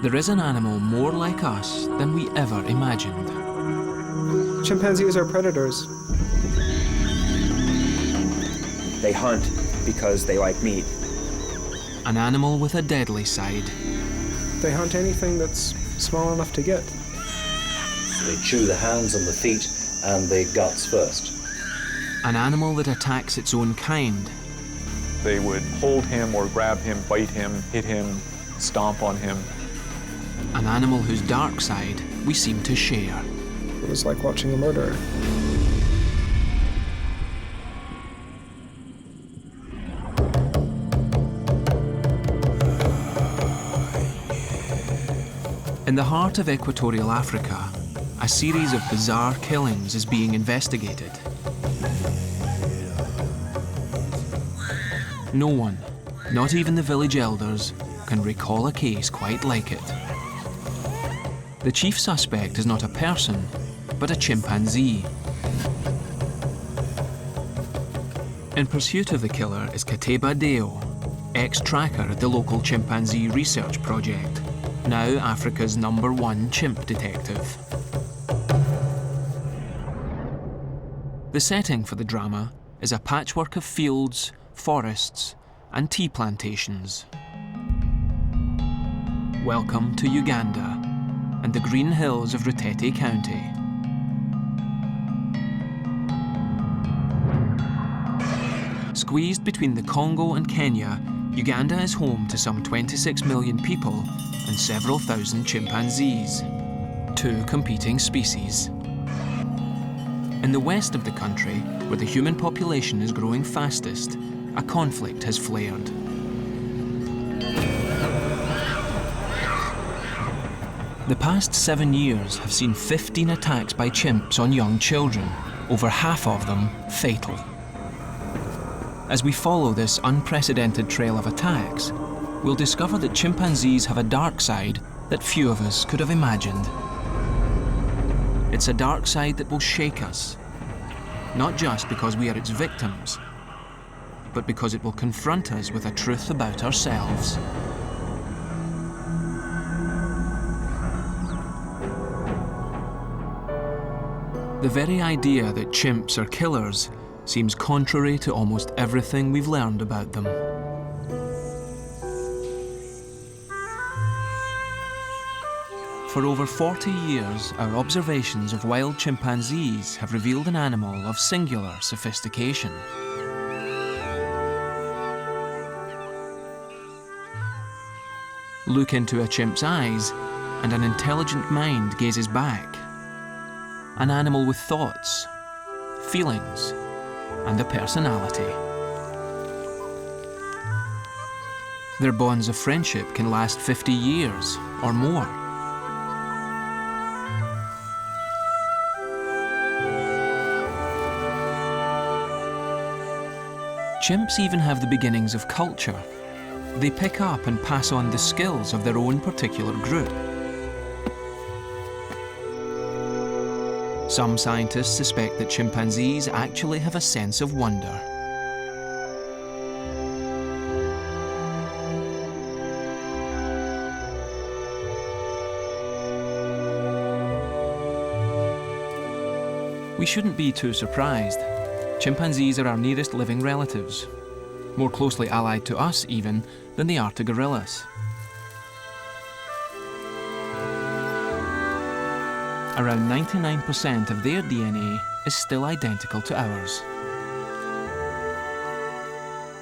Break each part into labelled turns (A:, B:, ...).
A: There is an animal more like us than we ever imagined.
B: Chimpanzees are predators.
C: They hunt because they like meat.
A: An animal with a deadly side.
B: They hunt anything that's small enough to get.
D: They chew the hands and the feet and the guts first.
A: An animal that attacks its own kind.
E: They would hold him or grab him, bite him, hit him, stomp on him.
A: An animal whose dark side we seem to share.
B: It was like watching a murderer.
A: In the heart of Equatorial Africa, a series of bizarre killings is being investigated. No one, not even the village elders, can recall a case quite like it. The chief suspect is not a person, but a chimpanzee. In pursuit of the killer is Kateba Deo, ex-tracker at the local chimpanzee research project, now Africa's #1 chimp detective. The setting for the drama is a patchwork of fields, forests, and tea plantations. Welcome to Uganda and the green hills of Ruteete County. Squeezed between the Congo and Kenya, Uganda is home to some 26 million people and several thousand chimpanzees, two competing species. In the west of the country, where the human population is growing fastest, a conflict has flared. The past 7 years have seen 15 attacks by chimps on young children, over half of them fatal. As we follow this unprecedented trail of attacks, we'll discover that chimpanzees have a dark side that few of us could have imagined. It's a dark side that will shake us, not just because we are its victims, but because it will confront us with a truth about ourselves. The very idea that chimps are killers seems contrary to almost everything we've learned about them. For over 40 years, our observations of wild chimpanzees have revealed an animal of singular sophistication. Look into a chimp's eyes, and an intelligent mind gazes back. An animal with thoughts, feelings, and a personality. Their bonds of friendship can last 50 years or more. Chimps even have the beginnings of culture. They pick up and pass on the skills of their own particular group. Some scientists suspect that chimpanzees actually have a sense of wonder. We shouldn't be too surprised. Chimpanzees are our nearest living relatives, more closely allied to us even than they are to gorillas. Around 99% of their DNA is still identical to ours.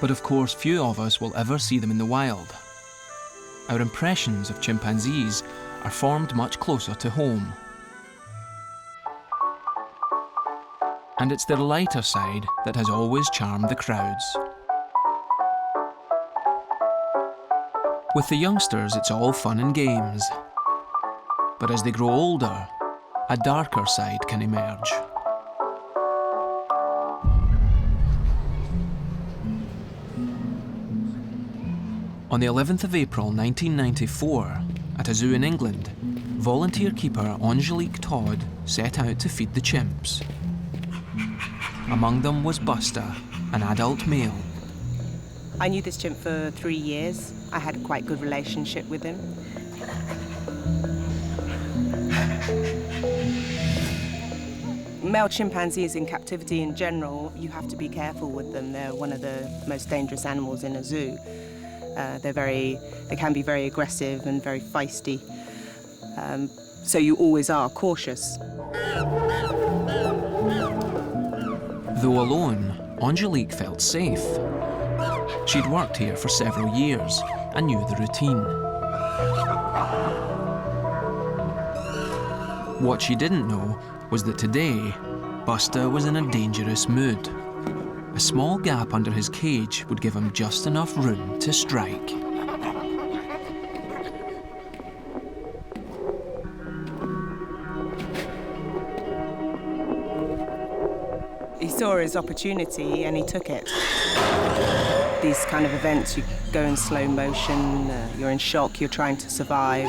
A: But of course, few of us will ever see them in the wild. Our impressions of chimpanzees are formed much closer to home. And it's their lighter side that has always charmed the crowds. With the youngsters, it's all fun and games. But as they grow older, a darker side can emerge. On the 11th of April 1994, at a zoo in England, volunteer keeper Angelique Todd set out to feed the chimps. Among them was Buster, an adult male.
F: I knew this chimp for 3 years. I had a quite good relationship with him. Male chimpanzees in captivity in general, you have to be careful with them. They're one of the most dangerous animals in a zoo. They can be very aggressive and very feisty. So you always are cautious.
A: Though alone, Angelique felt safe. She'd worked here for several years and knew the routine. What she didn't know was that today, Buster was in a dangerous mood. A small gap under his cage would give him just enough room to strike.
F: He saw his opportunity and he took it. These kind of events, you go in slow motion, you're in shock, you're trying to survive.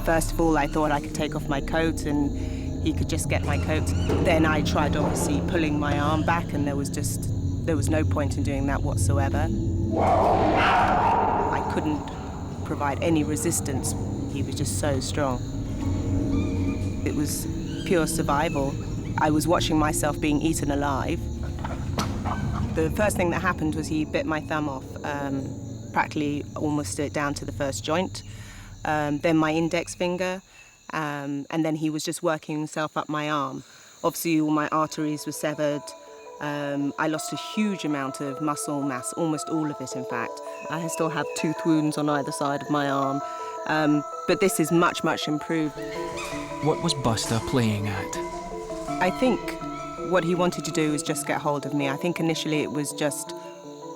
F: First of all, I thought I could take off my coat and he could just get my coat. Then I tried, obviously, pulling my arm back, and there was no point in doing that whatsoever. I couldn't provide any resistance. He was just so strong. It was pure survival. I was watching myself being eaten alive. The first thing that happened was he bit my thumb off, practically almost down to the first joint. Then my index finger, and then he was just working himself up my arm. Obviously, all my arteries were severed. I lost a huge amount of muscle mass, almost all of it, in fact. I still have tooth wounds on either side of my arm, but this is much, much improved.
A: What was Buster playing at?
F: I think what he wanted to do was just get hold of me. I think initially it was just,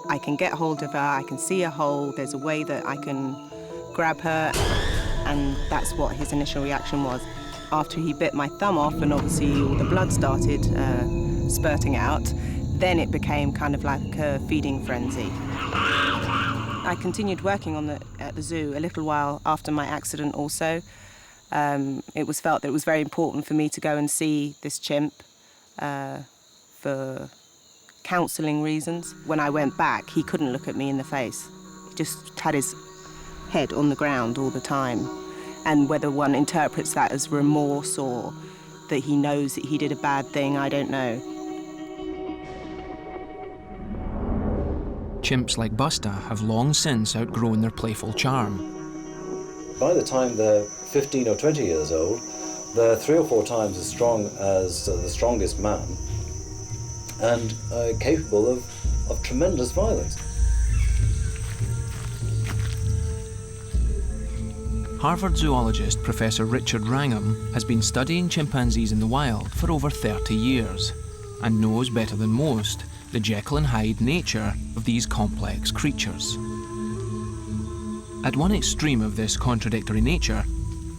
F: I can get hold of her, I can see a hole, there's a way that I can grab her, and that's what his initial reaction was. After he bit my thumb off and obviously all the blood started spurting out, then it became kind of like a feeding frenzy. I continued working at the zoo a little while after my accident also. It was felt that it was very important for me to go and see this chimp for counselling reasons. When I went back, he couldn't look at me in the face. He just had his head on the ground all the time. And whether one interprets that as remorse or that he knows that he did a bad thing, I don't know.
A: Chimps like Buster have long since outgrown their playful charm.
D: By the time they're 15 or 20 years old, they're 3 or 4 times as strong as the strongest man and capable of tremendous violence.
A: Harvard zoologist Professor Richard Wrangham has been studying chimpanzees in the wild for over 30 years and knows better than most the Jekyll and Hyde nature of these complex creatures. At one extreme of this contradictory nature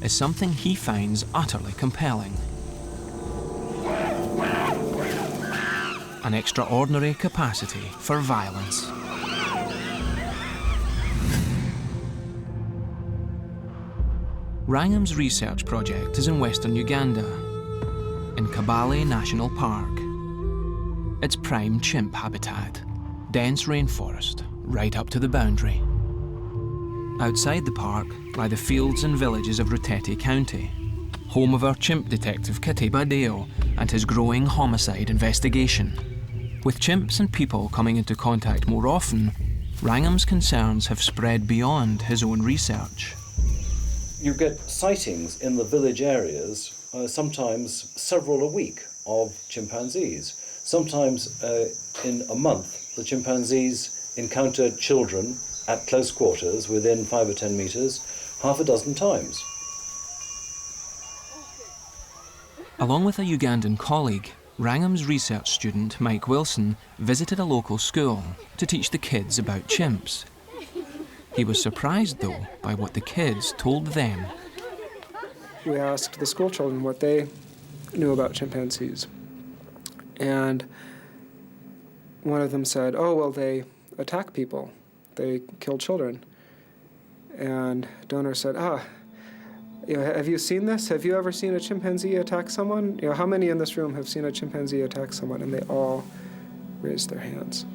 A: is something he finds utterly compelling. An extraordinary capacity for violence. Wrangham's research project is in western Uganda, in Kabale National Park. It's prime chimp habitat, dense rainforest, right up to the boundary. Outside the park lie the fields and villages of Ruteete County, home of our chimp detective Katiba Deo and his growing homicide investigation. With chimps and people coming into contact more often, Wrangham's concerns have spread beyond his own research.
D: You get sightings in the village areas, sometimes several a week, of chimpanzees. Sometimes in a month, the chimpanzees encounter children at close quarters within 5 or 10 meters, half a dozen times.
A: Along with a Ugandan colleague, Wrangham's research student Mike Wilson visited a local school to teach the kids about chimps. He was surprised, though, by what the kids told them.
B: We asked the school children what they knew about chimpanzees. And one of them said, oh, well, they attack people. They kill children. And donor said, have you seen this? Have you ever seen a chimpanzee attack someone? How many in this room have seen a chimpanzee attack someone? And they all raised their hands.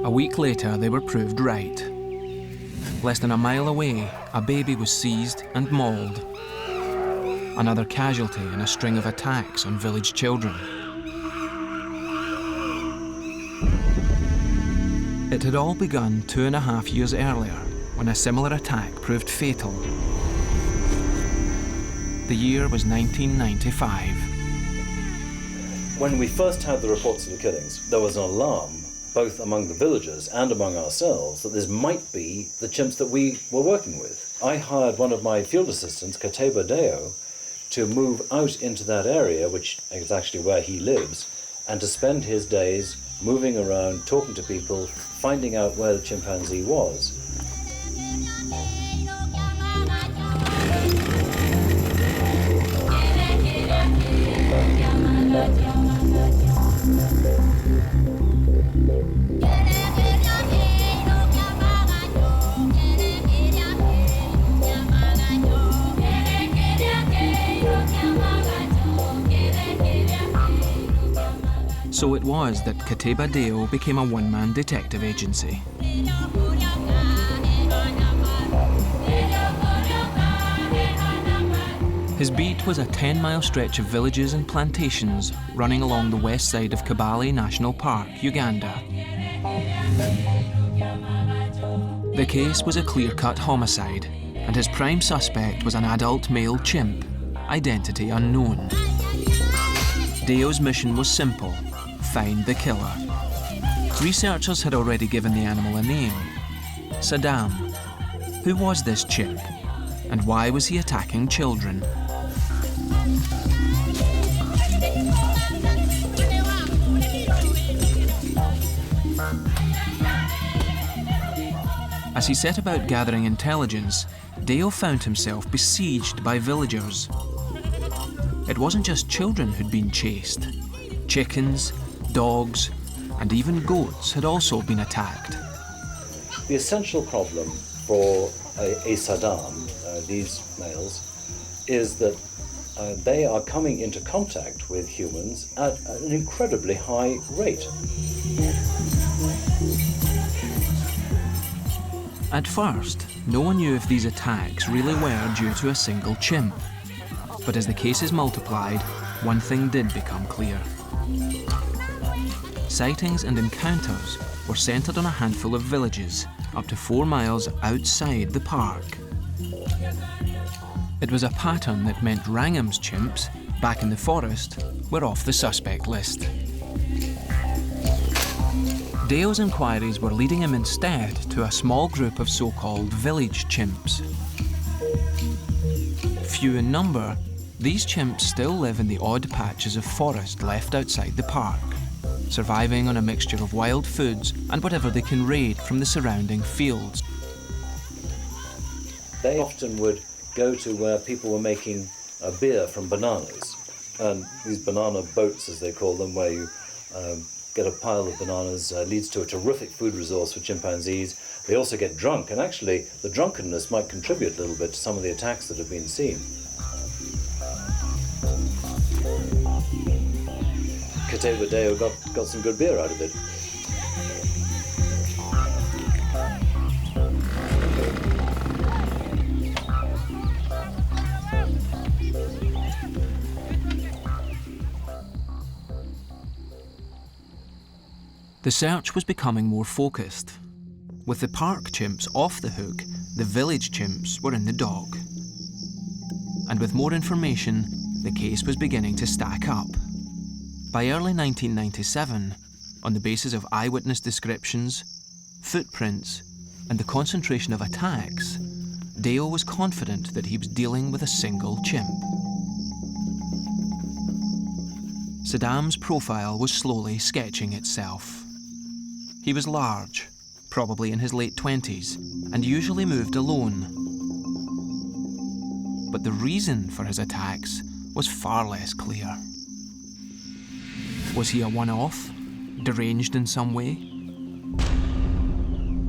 A: A week later, they were proved right. Less than a mile away, a baby was seized and mauled. Another casualty in a string of attacks on village children. It had all begun 2.5 years earlier, when a similar attack proved fatal. The year was 1995.
D: When we first had the reports of the killings, there was an alarm, both among the villagers and among ourselves, that this might be the chimps that we were working with. I hired one of my field assistants, Kateba Deo, to move out into that area, which is actually where he lives, and to spend his days moving around, talking to people, finding out where the chimpanzee was.
A: So it was that Kateba Deo became a one-man detective agency. His beat was a 10-mile stretch of villages and plantations running along the west side of Kabale National Park, Uganda. The case was a clear-cut homicide, and his prime suspect was an adult male chimp, identity unknown. Deo's mission was simple: find the killer. Researchers had already given the animal a name: Saddam. Who was this chimp, and why was he attacking children? As he set about gathering intelligence, Deo found himself besieged by villagers. It wasn't just children who'd been chased. Chickens, dogs, and even goats had also been attacked.
D: The essential problem for a Saddam, these males, is that they are coming into contact with humans at an incredibly high rate.
A: At first, no one knew if these attacks really were due to a single chimp. But as the cases multiplied, one thing did become clear. Sightings and encounters were centred on a handful of villages, up to 4 miles outside the park. It was a pattern that meant Wrangham's chimps, back in the forest, were off the suspect list. Deo's inquiries were leading him instead to a small group of so-called village chimps. Few in number, these chimps still live in the odd patches of forest left outside the park, surviving on a mixture of wild foods and whatever they can raid from the surrounding fields.
D: They often would go to where people were making beer from bananas, and these banana boats, as they call them, where you get a pile of bananas, leads to a terrific food resource for chimpanzees. They also get drunk, and actually the drunkenness might contribute a little bit to some of the attacks that have been seen. Kateba Deo got some good beer out of it.
A: The search was becoming more focused. With the park chimps off the hook, the village chimps were in the dock. And with more information, the case was beginning to stack up. By early 1997, on the basis of eyewitness descriptions, footprints, and the concentration of attacks, Deo was confident that he was dealing with a single chimp. Saddam's profile was slowly sketching itself. He was large, probably in his late 20s, and usually moved alone. But the reason for his attacks was far less clear. Was he a one-off, deranged in some way?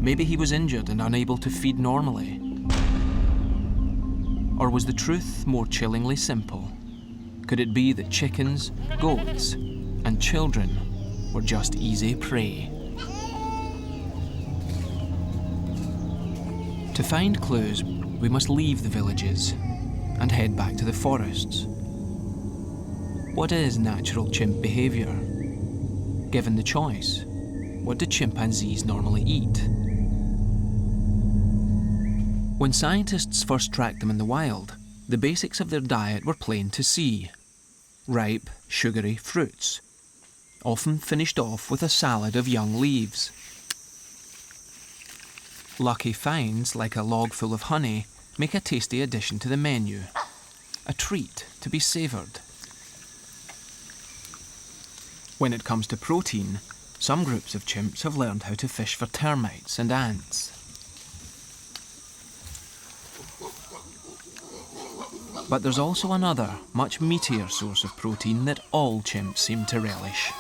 A: Maybe he was injured and unable to feed normally. Or was the truth more chillingly simple? Could it be that chickens, goats, and children were just easy prey? To find clues, we must leave the villages and head back to the forests. What is natural chimp behaviour? Given the choice, what do chimpanzees normally eat? When scientists first tracked them in the wild, the basics of their diet were plain to see. Ripe, sugary fruits, often finished off with a salad of young leaves. Lucky finds, like a log full of honey, make a tasty addition to the menu. A treat to be savoured. When it comes to protein, some groups of chimps have learned how to fish for termites and ants. But there's also another, much meatier source of protein that all chimps seem to relish.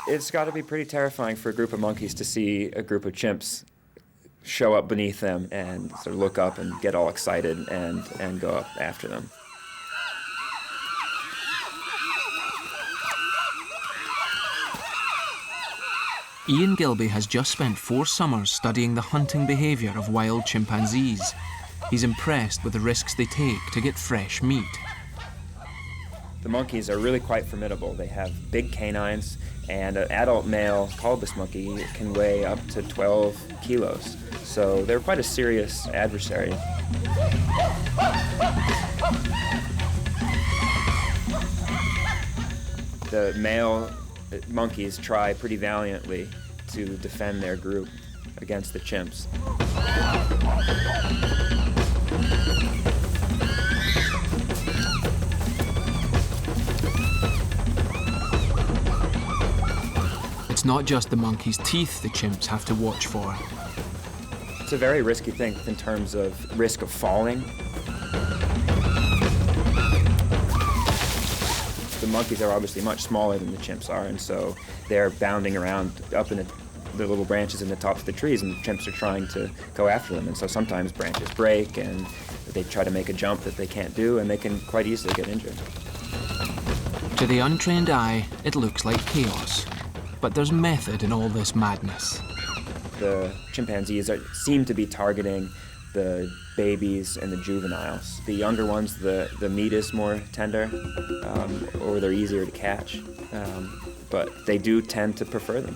C: It's got to be pretty terrifying for a group of monkeys to see a group of chimps show up beneath them and sort of look up and get all excited and go up after them.
A: Ian Gilby has just spent 4 summers studying the hunting behaviour of wild chimpanzees. He's impressed with the risks they take to get fresh meat.
C: The monkeys are really quite formidable. They have big canines, and an adult male colobus monkey can weigh up to 12 kilos. So they're quite a serious adversary. The male monkeys try pretty valiantly to defend their group against the chimps.
A: It's not just the monkey's teeth the chimps have to watch for.
C: It's a very risky thing in terms of risk of falling. The monkeys are obviously much smaller than the chimps are, and so they're bounding around up in the little branches in the tops of the trees, and the chimps are trying to go after them. And so sometimes branches break, and they try to make a jump that they can't do, and they can quite easily get injured.
A: To the untrained eye, it looks like chaos. But there's method in all this madness.
C: The chimpanzees seem to be targeting the babies and the juveniles. The younger ones, the meat is more tender, or they're easier to catch, but they do tend to prefer them.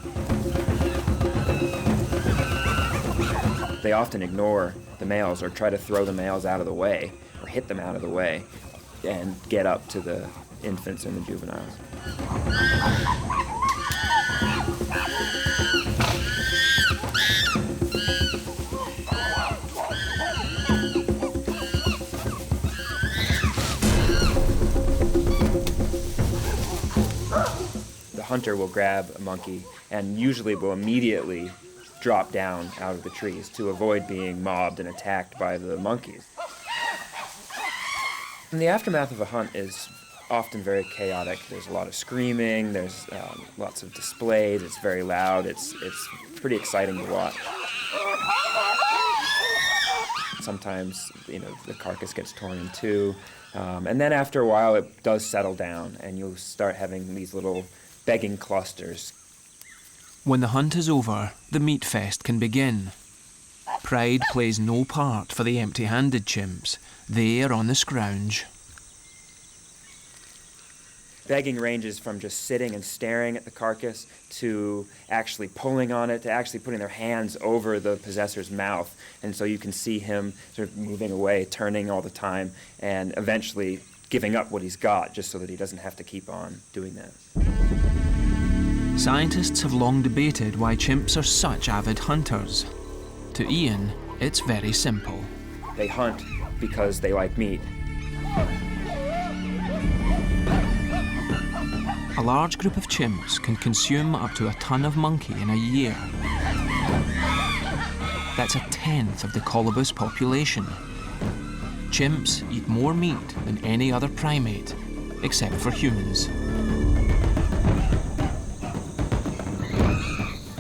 C: They often ignore the males or try to throw the males out of the way or hit them out of the way and get up to the infants and the juveniles. The hunter will grab a monkey and usually will immediately drop down out of the trees to avoid being mobbed and attacked by the monkeys. And the aftermath of a hunt is often very chaotic. There's a lot of screaming, there's lots of displays, it's very loud, it's pretty exciting to watch. Sometimes, the carcass gets torn in two, and then after a while it does settle down and you'll start having these little begging clusters.
A: When the hunt is over, the meat fest can begin. Pride plays no part for the empty-handed chimps. They are on the scrounge.
C: Begging ranges from just sitting and staring at the carcass to actually pulling on it, to actually putting their hands over the possessor's mouth. And so you can see him sort of moving away, turning all the time, and eventually giving up what he's got just so that he doesn't have to keep on doing that.
A: Scientists have long debated why chimps are such avid hunters. To Ian, it's very simple.
C: They hunt because they like meat.
A: A large group of chimps can consume up to a ton of monkey in a year. That's a tenth of the colobus population. Chimps eat more meat than any other primate, except for humans.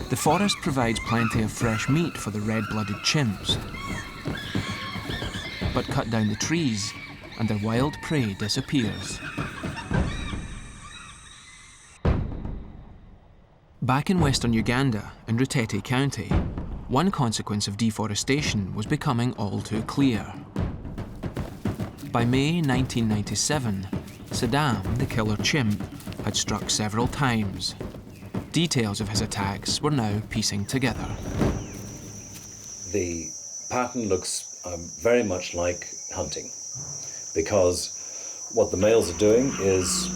A: The forest provides plenty of fresh meat for the red-blooded chimps. But cut down the trees, and their wild prey disappears. Back in western Uganda, in Ruteete County, one consequence of deforestation was becoming all too clear. By May 1997, Saddam, the killer chimp, had struck several times. Details of his attacks were now piecing together.
D: The pattern looks very much like hunting, because what the males are doing is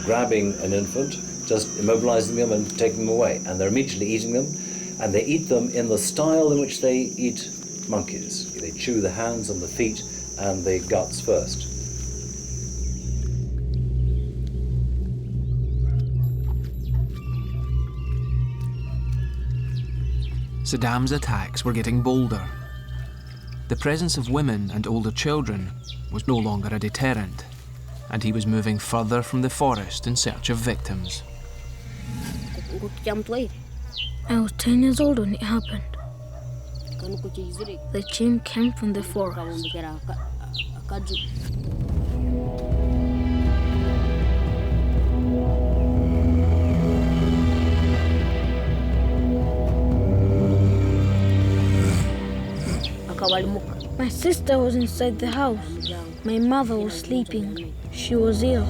D: grabbing an infant, just immobilizing them and taking them away, and they're immediately eating them, and they eat them in the style in which they eat monkeys. They chew the hands and the feet and the guts first.
A: Saddam's attacks were getting bolder. The presence of women and older children was no longer a deterrent, and he was moving further from the forest in search of victims.
G: I was 10 years old when it happened. The chimp came from the forest. My sister was inside the house. My mother was sleeping. She was ill.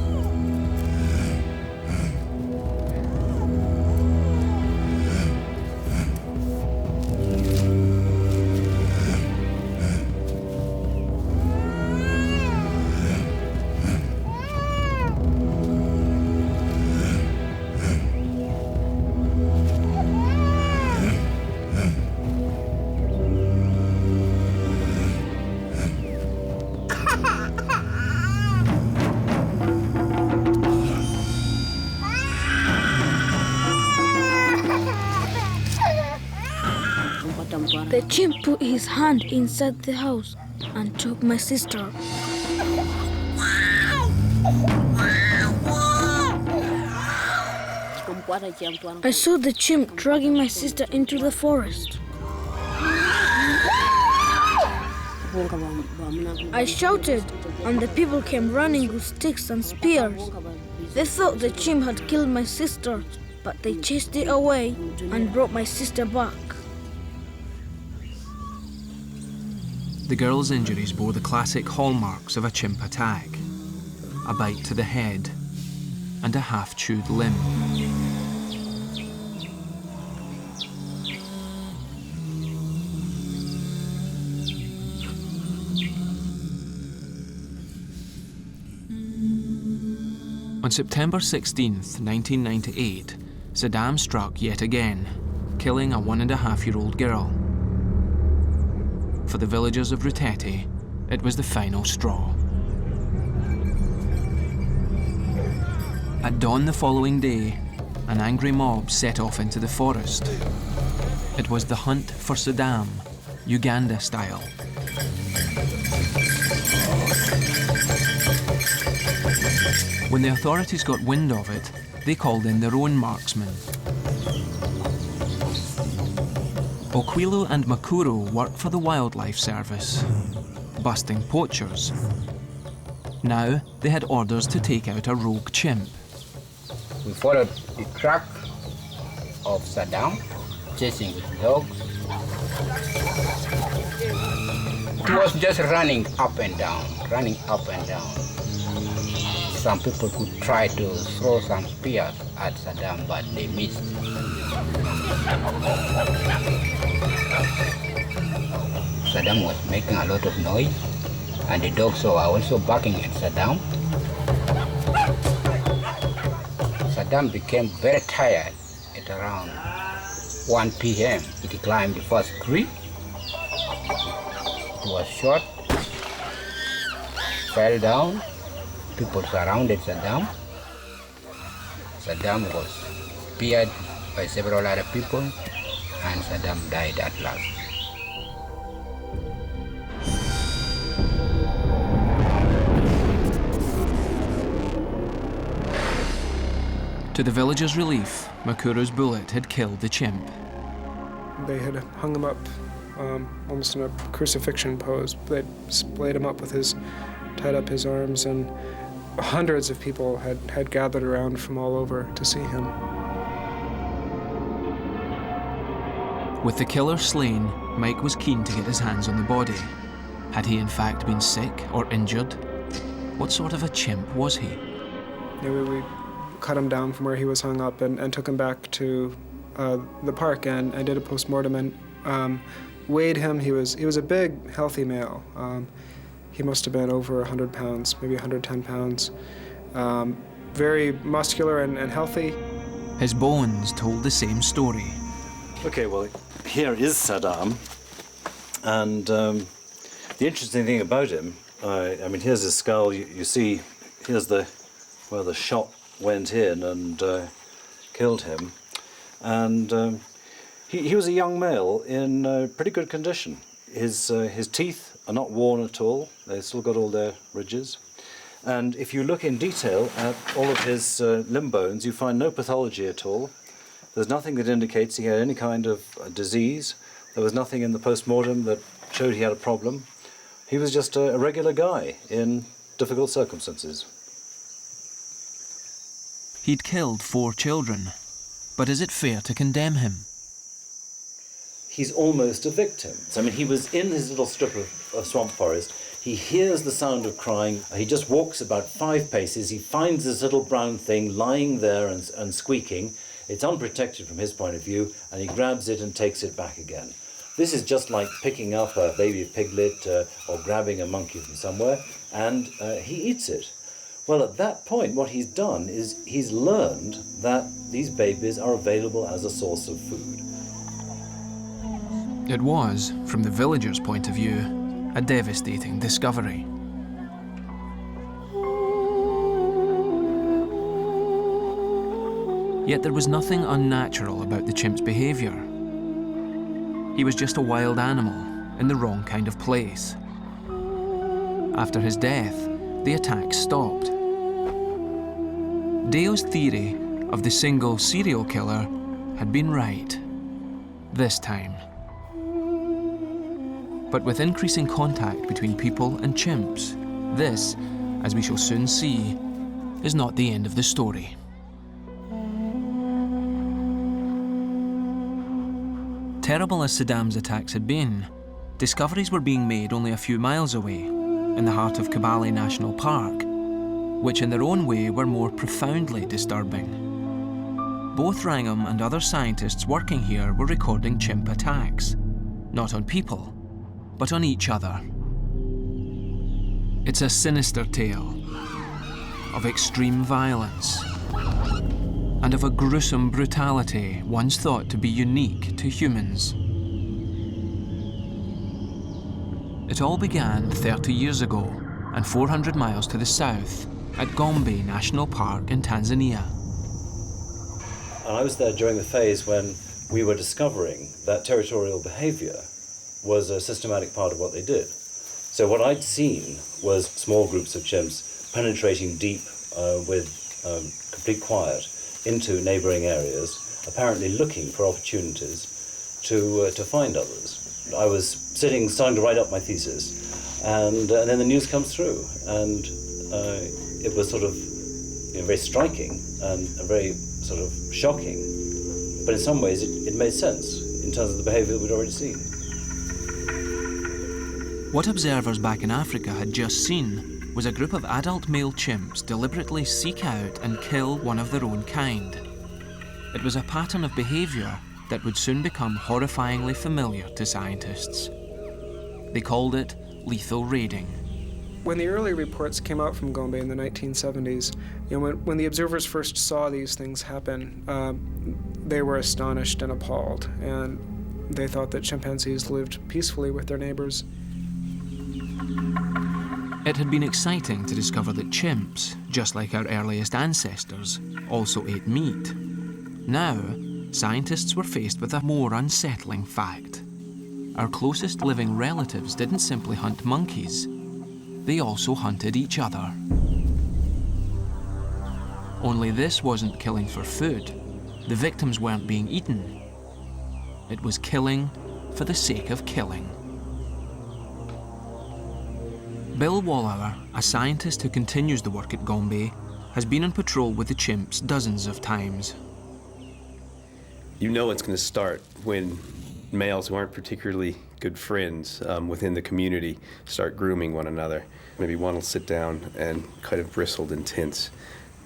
G: The chimp put his hand inside the house and took my sister. I saw the chimp dragging my sister into the forest. I shouted, and the people came running with sticks and spears. They thought the chimp had killed my sister, but they chased it away and brought my sister back.
A: The girl's injuries bore the classic hallmarks of a chimp attack: a bite to the head and a half-chewed limb. On September 16th, 1998, Saddam struck yet again, killing a 1.5-year-old girl. For the villagers of Ruteete, it was the final straw. At dawn the following day, an angry mob set off into the forest. It was the hunt for Saddam, Uganda style. When the authorities got wind of it, they called in their own marksmen. Okwilu and Makuro worked for the Wildlife Service, busting poachers. Now they had orders to take out a rogue chimp.
H: We followed the track of Saddam, chasing dogs. It was just running up and down, running up and down. Some people could try to throw some spears at Saddam, but they missed. Saddam was making a lot of noise, and the dogs were also barking at Saddam. Saddam became very tired at around 1 p.m. He climbed the first tree. It was shot, fell down. People surrounded Saddam. Saddam was speared by several other people, and Saddam died at last.
A: To the villagers' relief, Makuro's bullet had killed the chimp.
B: They had hung him up almost in a crucifixion pose. They'd splayed him up with tied up his arms, and hundreds of people had gathered around from all over to see him.
A: With the killer slain, Mike was keen to get his hands on the body. Had he in fact been sick or injured? What sort of a chimp was he?
B: We cut him down from where he was hung up and took him back to the park and did a post-mortem and weighed him. He was a big, healthy male. He must have been over 100 pounds, maybe 110 pounds. Very muscular and healthy.
A: His bones told the same story.
D: Okay, well, here is Saddam, and the interesting thing about him, I mean, here's his skull. You see, here's where the shot went in and killed him, and he was a young male in pretty good condition. His teeth are not worn at all. They've still got all their ridges. And if you look in detail at all of his limb bones, you find no pathology at all. There's nothing that indicates he had any kind of disease. There was nothing in the post-mortem that showed he had a problem. He was just a regular guy in difficult circumstances.
A: He'd killed 4 children, but is it fair to condemn him?
D: He's almost a victim. I mean, he was in his little strip of swamp forest. He hears the sound of crying. He just walks about 5 paces. He finds this little brown thing lying there and squeaking. It's unprotected from his point of view, and he grabs it and takes it back again. This is just like picking up a baby piglet or grabbing a monkey from somewhere, and he eats it. Well, at that point, what he's done is he's learned that these babies are available as a source of food.
A: It was, from the villagers' point of view, a devastating discovery. Yet there was nothing unnatural about the chimp's behaviour. He was just a wild animal in the wrong kind of place. After his death, the attacks stopped. Deo's theory of the single serial killer had been right. This time. But with increasing contact between people and chimps, this, as we shall soon see, is not the end of the story. Terrible as Saddam's attacks had been, discoveries were being made only a few miles away, in the heart of Kibale National Park, which in their own way were more profoundly disturbing. Both Wrangham and other scientists working here were recording chimp attacks, not on people, but on each other. It's a sinister tale of extreme violence and of a gruesome brutality once thought to be unique to humans. It all began 30 years ago and 400 miles to the south at Gombe National Park in Tanzania.
D: And I was there during the phase when we were discovering that territorial behavior was a systematic part of what they did. So what I'd seen was small groups of chimps penetrating deep with complete quiet into neighboring areas, apparently looking for opportunities to find others. I was starting to write up my thesis, and then the news comes through, and it was sort of very striking and very sort of shocking, but in some ways it made sense in terms of the behavior that we'd already seen.
A: What observers back in Africa had just seen was a group of adult male chimps deliberately seek out and kill one of their own kind. It was a pattern of behaviour that would soon become horrifyingly familiar to scientists. They called it lethal raiding.
B: When the early reports came out from Gombe in the 1970s, when the observers first saw these things happen, they were astonished and appalled, and they thought that chimpanzees lived peacefully with their neighbors.
A: It had been exciting to discover that chimps, just like our earliest ancestors, also ate meat. Now, scientists were faced with a more unsettling fact. Our closest living relatives didn't simply hunt monkeys, they also hunted each other. Only this wasn't killing for food. The victims weren't being eaten. It was killing for the sake of killing. Bill Wallauer, a scientist who continues the work at Gombe, has been on patrol with the chimps dozens of times.
I: You know it's going to start when males who aren't particularly good friends within the community start grooming one another. Maybe one will sit down and kind of bristled and tense.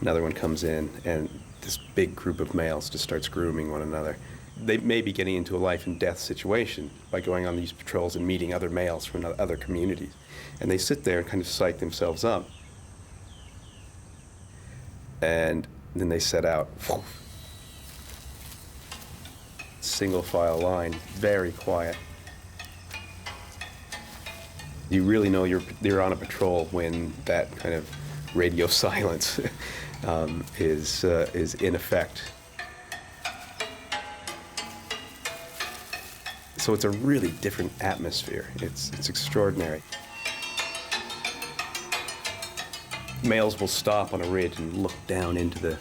I: Another one comes in, and this big group of males just starts grooming one another. They may be getting into a life and death situation by going on these patrols and meeting other males from other communities. And they sit there and kind of psych themselves up. And then they set out. Single file line, very quiet. You really know you're on a patrol when that kind of radio silence is in effect. So it's a really different atmosphere. It's extraordinary. Males will stop on a ridge and look down into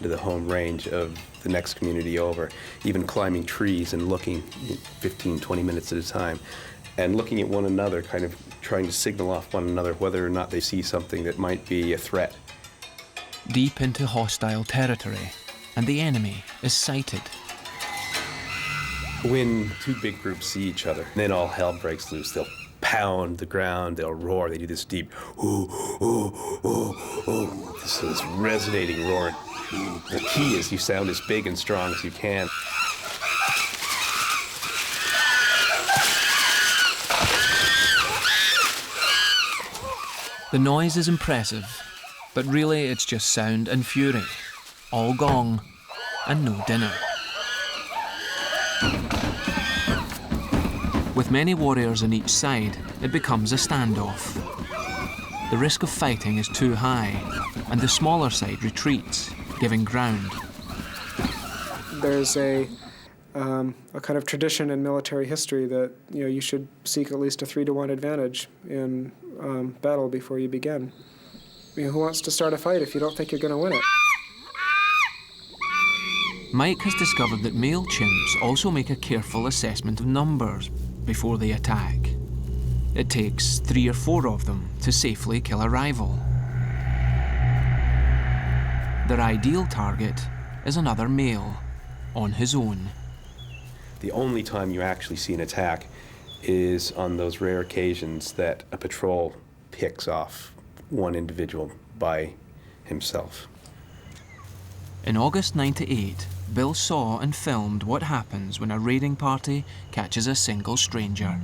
I: the home range of the next community over, even climbing trees and looking 15, 20 minutes at a time, and looking at one another, kind of trying to signal off one another whether or not they see something that might be a threat.
A: Deep into hostile territory, and the enemy is sighted.
I: When two big groups see each other, then all hell breaks loose. They'll pound the ground, they'll roar, they do this deep ooh, ooh, ooh, ooh, this resonating roar. The key is you sound as big and strong as you can.
A: The noise is impressive, but really it's just sound and fury. All gong, and no dinner. With many warriors on each side, it becomes a standoff. The risk of fighting is too high, and the smaller side retreats, giving ground.
B: There's a kind of tradition in military history that you should seek at least a 3-to-1 advantage in battle before you begin. Who wants to start a fight if you don't think you're going to win it?
A: Mike has discovered that male chimps also make a careful assessment of numbers before they attack. It takes 3 or 4 of them to safely kill a rival. Their ideal target is another male on his own.
I: The only time you actually see an attack is on those rare occasions that a patrol picks off one individual by himself.
A: In August '98, Bill saw and filmed what happens when a raiding party catches a single stranger.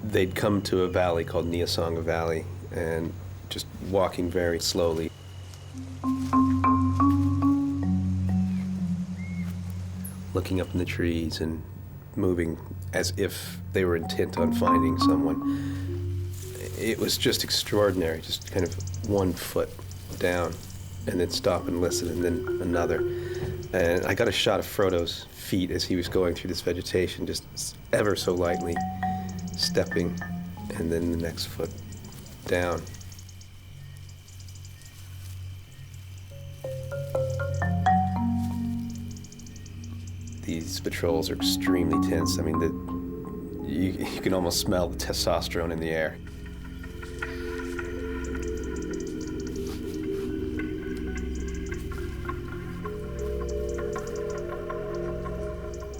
I: They'd come to a valley called Nyasonga Valley, and just walking very slowly. Looking up in the trees and moving as if they were intent on finding someone. It was just extraordinary, just kind of 1 foot down, and then stop and listen, and then another. And I got a shot of Frodo's feet as he was going through this vegetation, just ever so lightly stepping, and then the next foot down. These patrols are extremely tense. I mean, you can almost smell the testosterone in the air.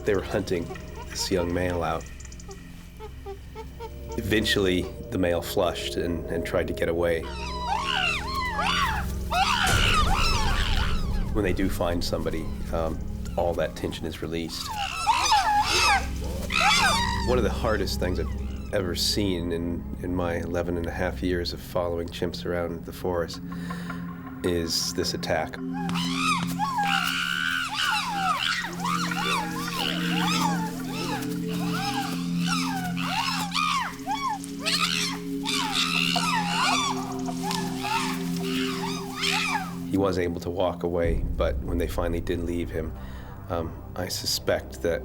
I: They were hunting this young male out. Eventually, the male flushed and tried to get away. When they do find somebody, all that tension is released. One of the hardest things I've ever seen in my 11 and a half years of following chimps around the forest is this attack. He was able to walk away, but when they finally did leave him, I suspect that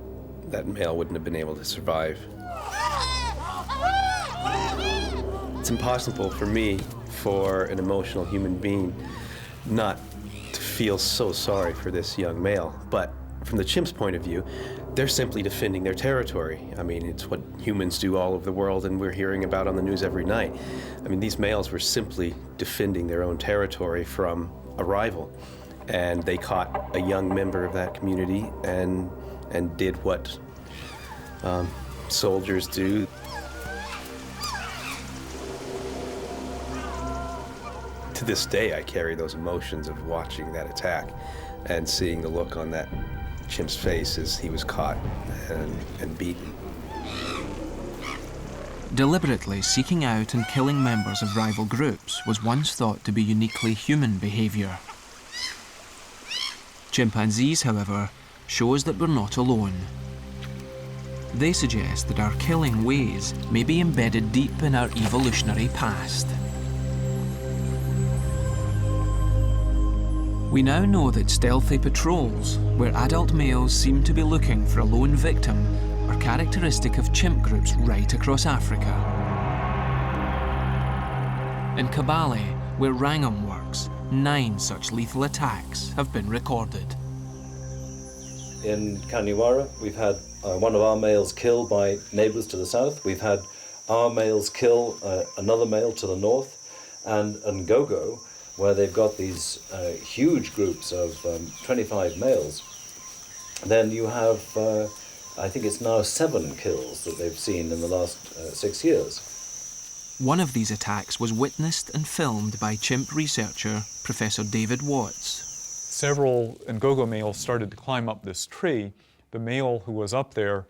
I: that male wouldn't have been able to survive. It's impossible for me, for an emotional human being, not to feel so sorry for this young male. But from the chimp's point of view, they're simply defending their territory. I mean, it's what humans do all over the world, and we're hearing about on the news every night. I mean, these males were simply defending their own territory from a rival. And they caught a young member of that community and and did what soldiers do. To this day, I carry those emotions of watching that attack and seeing the look on that chimp's face as he was caught and beaten.
A: Deliberately seeking out and killing members of rival groups was once thought to be uniquely human behaviour. Chimpanzees, however, show us that we're not alone. They suggest that our killing ways may be embedded deep in our evolutionary past. We now know that stealthy patrols, where adult males seem to be looking for a lone victim, are characteristic of chimp groups right across Africa. In Kabale, where Wrangham works, 9 such lethal attacks have been recorded.
D: In Kaniwara, we've had one of our males killed by neighbours to the south. We've had our males kill another male to the north. And in Gogo, where they've got these huge groups of 25 males, then you have, I think it's now 7 kills that they've seen in the last 6 years.
A: One of these attacks was witnessed and filmed by chimp researcher Professor David Watts.
E: Several Ngogo males started to climb up this tree. The male who was up there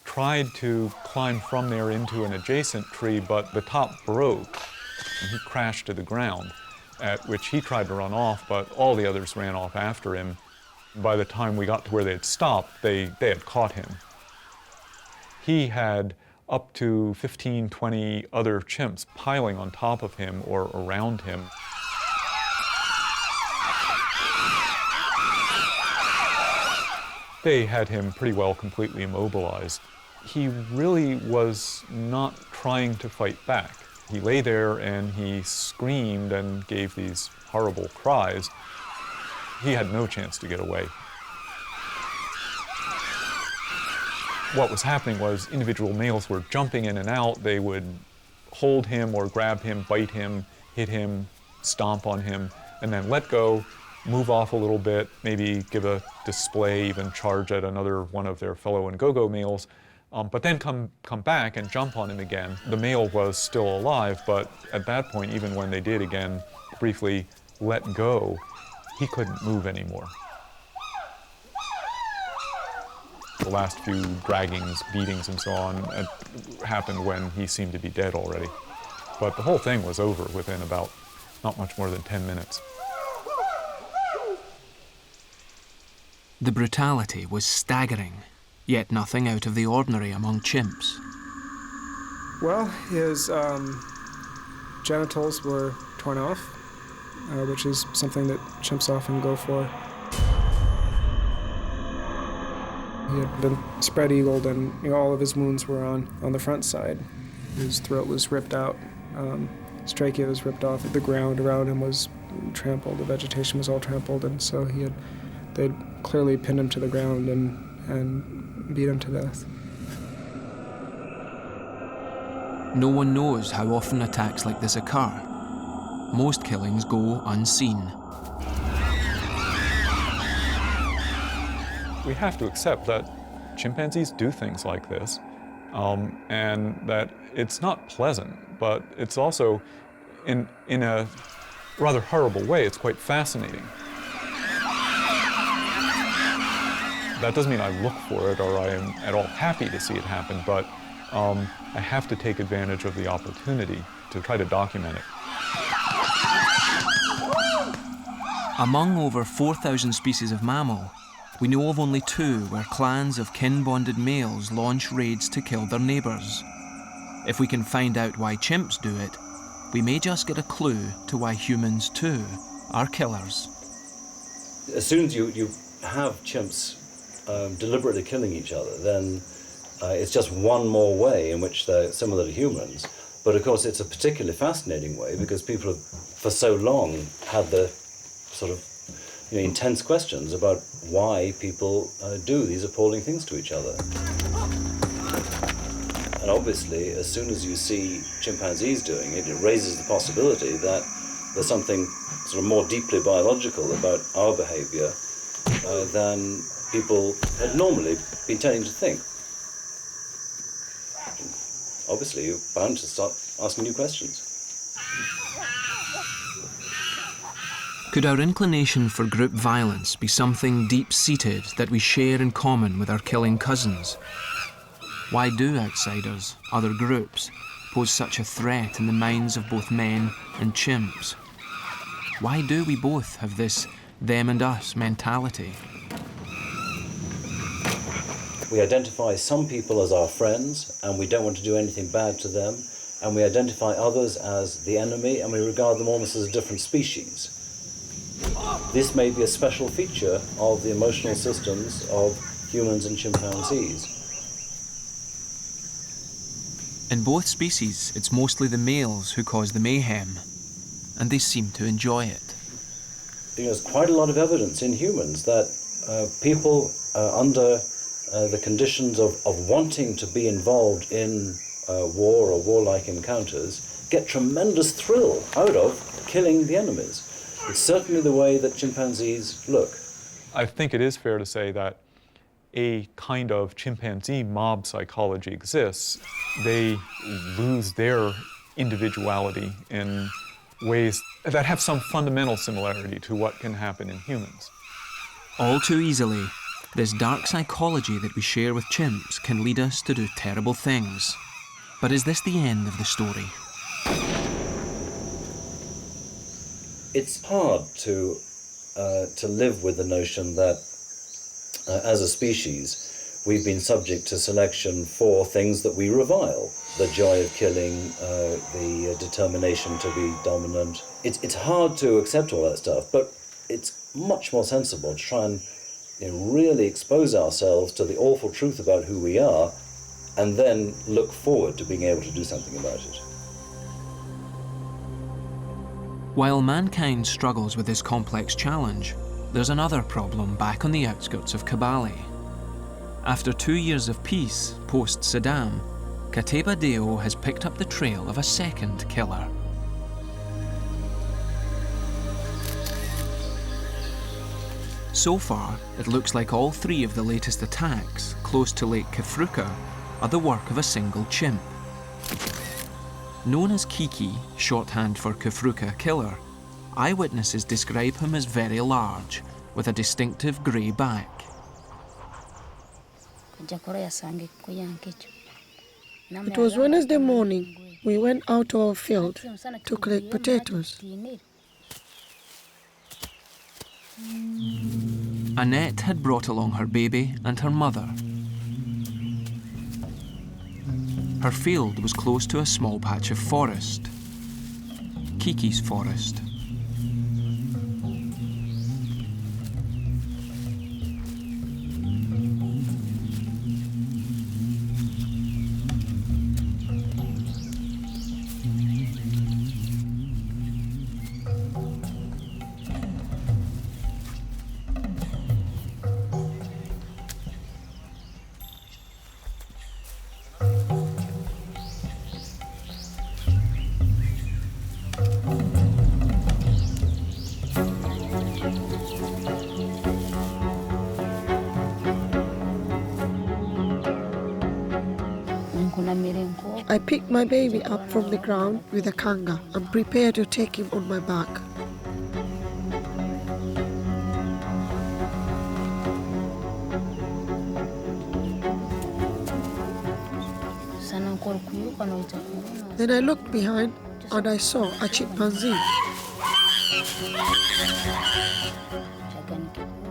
E: tried to climb from there into an adjacent tree, but the top broke and he crashed to the ground, at which he tried to run off, but all the others ran off after him. By the time we got to where they had stopped, they had caught him. He had up to 15, 20 other chimps piling on top of him or around him. They had him pretty well completely immobilized. He really was not trying to fight back. He lay there and he screamed and gave these horrible cries. He had no chance to get away. What was happening was individual males were jumping in and out. They would hold him or grab him, bite him, hit him, stomp on him, and then let go, move off a little bit, maybe give a display, even charge at another one of their fellow Ngogo males, but then come back and jump on him again. The male was still alive, but at that point, even when they did again briefly let go, he couldn't move anymore. The last few draggings, beatings, and so on happened when he seemed to be dead already. But the whole thing was over within about not much more than 10 minutes.
A: The brutality was staggering, yet nothing out of the ordinary among chimps.
B: Well, his genitals were torn off, which is something that chimps often go for. He had been spread-eagled, and all of his wounds were on the front side. His throat was ripped out, his trachea was ripped off. The ground around him was trampled. The vegetation was all trampled, and so they'd clearly pinned him to the ground and beat him to death.
A: No one knows how often attacks like this occur. Most killings go unseen.
E: We have to accept that chimpanzees do things like this, and that it's not pleasant, but it's also, in a rather horrible way, it's quite fascinating. That doesn't mean I look for it or I am at all happy to see it happen, but I have to take advantage of the opportunity to try to document it.
A: Among over 4,000 species of mammal, we know of only 2 where clans of kin-bonded males launch raids to kill their neighbours. If we can find out why chimps do it, we may just get a clue to why humans too are killers.
D: As soon as you have chimps deliberately killing each other, then it's just one more way in which they're similar to humans. But of course it's a particularly fascinating way because people have for so long had the sort of intense questions about why people do these appalling things to each other. And obviously, as soon as you see chimpanzees doing it, it raises the possibility that there's something sort of more deeply biological about our behavior than people had normally been tending to think. Obviously, you're bound to start asking new questions.
A: Could our inclination for group violence be something deep-seated that we share in common with our killing cousins? Why do outsiders, other groups, pose such a threat in the minds of both men and chimps? Why do we both have this them and us mentality?
D: We identify some people as our friends, and we don't want to do anything bad to them, and we identify others as the enemy, and we regard them almost as a different species. This may be a special feature of the emotional systems of humans and chimpanzees.
A: In both species, it's mostly the males who cause the mayhem, and they seem to enjoy it.
D: There's quite a lot of evidence in humans that people under the conditions of wanting to be involved in war or warlike encounters get tremendous thrill out of killing the enemies. It's certainly the way that chimpanzees look.
E: I think it is fair to say that a kind of chimpanzee mob psychology exists. They lose their individuality in ways that have some fundamental similarity to what can happen in humans.
A: All too easily, this dark psychology that we share with chimps can lead us to do terrible things. But is this the end of the story?
D: It's hard to live with the notion that as a species we've been subject to selection for things that we revile. The joy of killing, the determination to be dominant. It's hard to accept all that stuff, but it's much more sensible to try and really expose ourselves to the awful truth about who we are and then look forward to being able to do something about it.
A: While mankind struggles with this complex challenge, there's another problem back on the outskirts of Kibale. After 2 years of peace, post-Saddam, Kateba Deo has picked up the trail of a second killer. So far, it looks like all 3 of the latest attacks close to Lake Kafruka are the work of a single chimp. Known as Kiki, shorthand for Kafruka killer, eyewitnesses describe him as very large, with a distinctive grey back.
J: It was Wednesday morning. We went out to our field to collect potatoes.
A: Annette had brought along her baby and her mother. Her field was close to a small patch of forest, Kiki's forest.
J: I picked my baby up from the ground with a kanga and prepared to take him on my back. Then I looked behind and I saw a chimpanzee.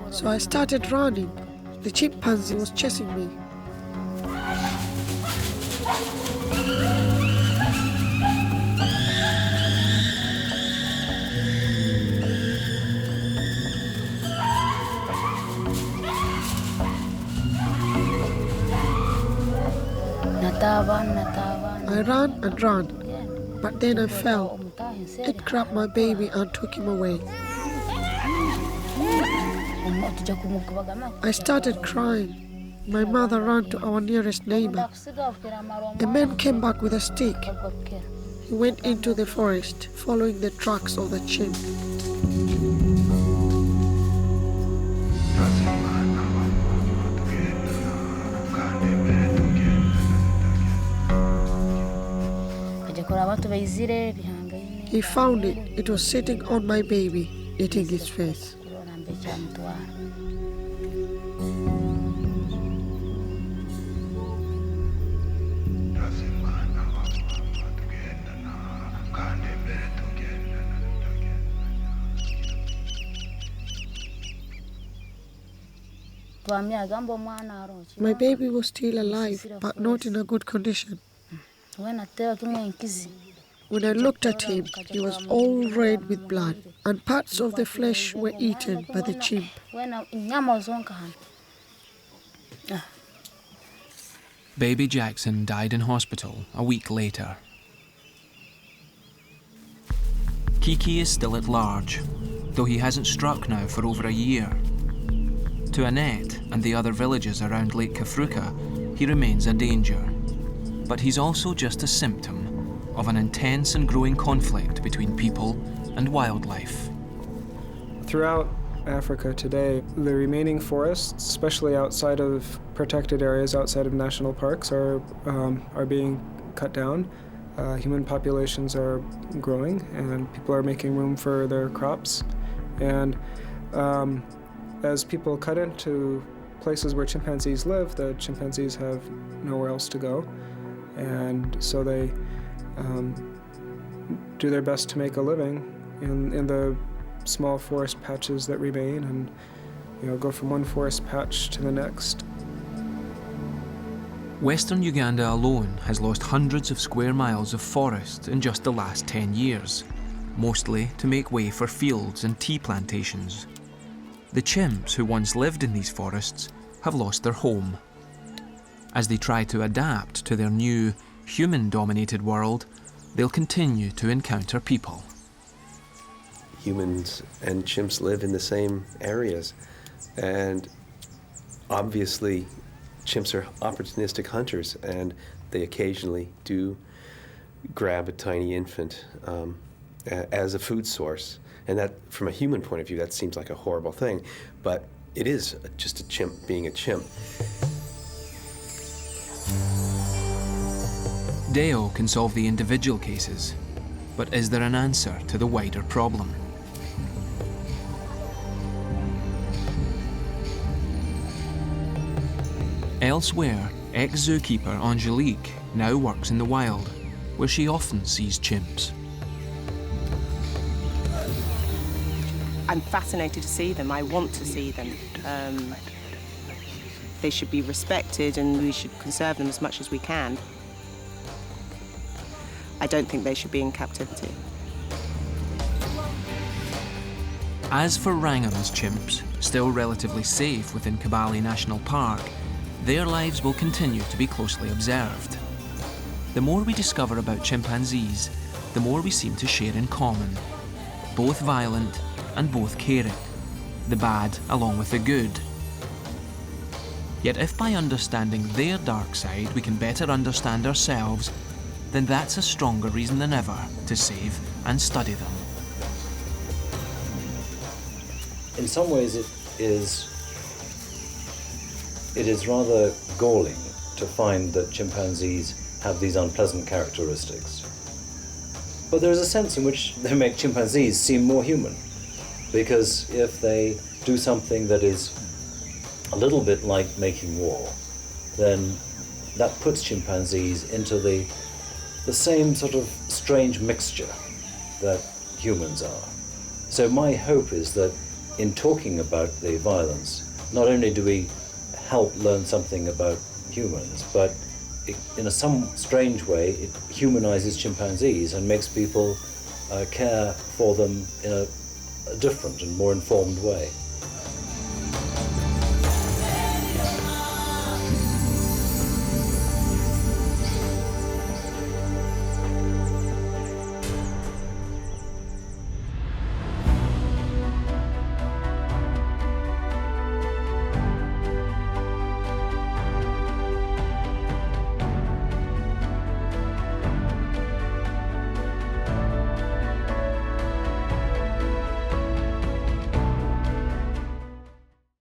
J: So I started running. The chimpanzee was chasing me. I ran and ran, but then I fell. It grabbed my baby and took him away. I started crying. My mother ran to our nearest neighbor. A man came back with a stick. He went into the forest, following the tracks of the chimp. He found it. It was sitting on my baby, eating his face. My baby was still alive, but not in a good condition. When I looked at him, he was all red with blood, and parts of the flesh were eaten by the chimp.
A: Baby Jackson died in hospital a week later. Kiki is still at large, though he hasn't struck now for over a year. To Annette and the other villages around Lake Kafruka, he remains a danger. But he's also just a symptom of an intense and growing conflict between people and wildlife.
B: Throughout Africa today, the remaining forests, especially outside of protected areas, outside of national parks, are being cut down. Human populations are growing, and people are making room for their crops. And as people cut into places where chimpanzees live, the chimpanzees have nowhere else to go, and so they do their best to make a living in the small forest patches that remain, and go from one forest patch to the next.
A: Western Uganda alone has lost hundreds of square miles of forest in just the last 10 years, mostly to make way for fields and tea plantations. The chimps who once lived in these forests have lost their home. As they try to adapt to their new, human-dominated world, they'll continue to encounter people.
I: Humans and chimps live in the same areas, and obviously chimps are opportunistic hunters, and they occasionally do grab a tiny infant as a food source. And that, from a human point of view, that seems like a horrible thing, but it is just a chimp being a chimp.
A: Deo can solve the individual cases, but is there an answer to the wider problem? Elsewhere, ex-zookeeper Angelique now works in the wild, where she often sees chimps.
F: I'm fascinated to see them. I want to see them. They should be respected, and we should conserve them as much as we can. I don't think they should be in captivity.
A: As for Wrangham's chimps, still relatively safe within Kibale National Park, their lives will continue to be closely observed. The more we discover about chimpanzees, the more we seem to share in common. Both violent and both caring, the bad along with the good. Yet if by understanding their dark side we can better understand ourselves, then that's a stronger reason than ever to save and study them.
D: In some ways it is rather galling to find that chimpanzees have these unpleasant characteristics. But there is a sense in which they make chimpanzees seem more human, because if they do something that is a little bit like making war, then that puts chimpanzees into the same sort of strange mixture that humans are. So my hope is that in talking about the violence, not only do we help learn something about humans, but in some strange way it humanizes chimpanzees and makes people care for them in a different and more informed way.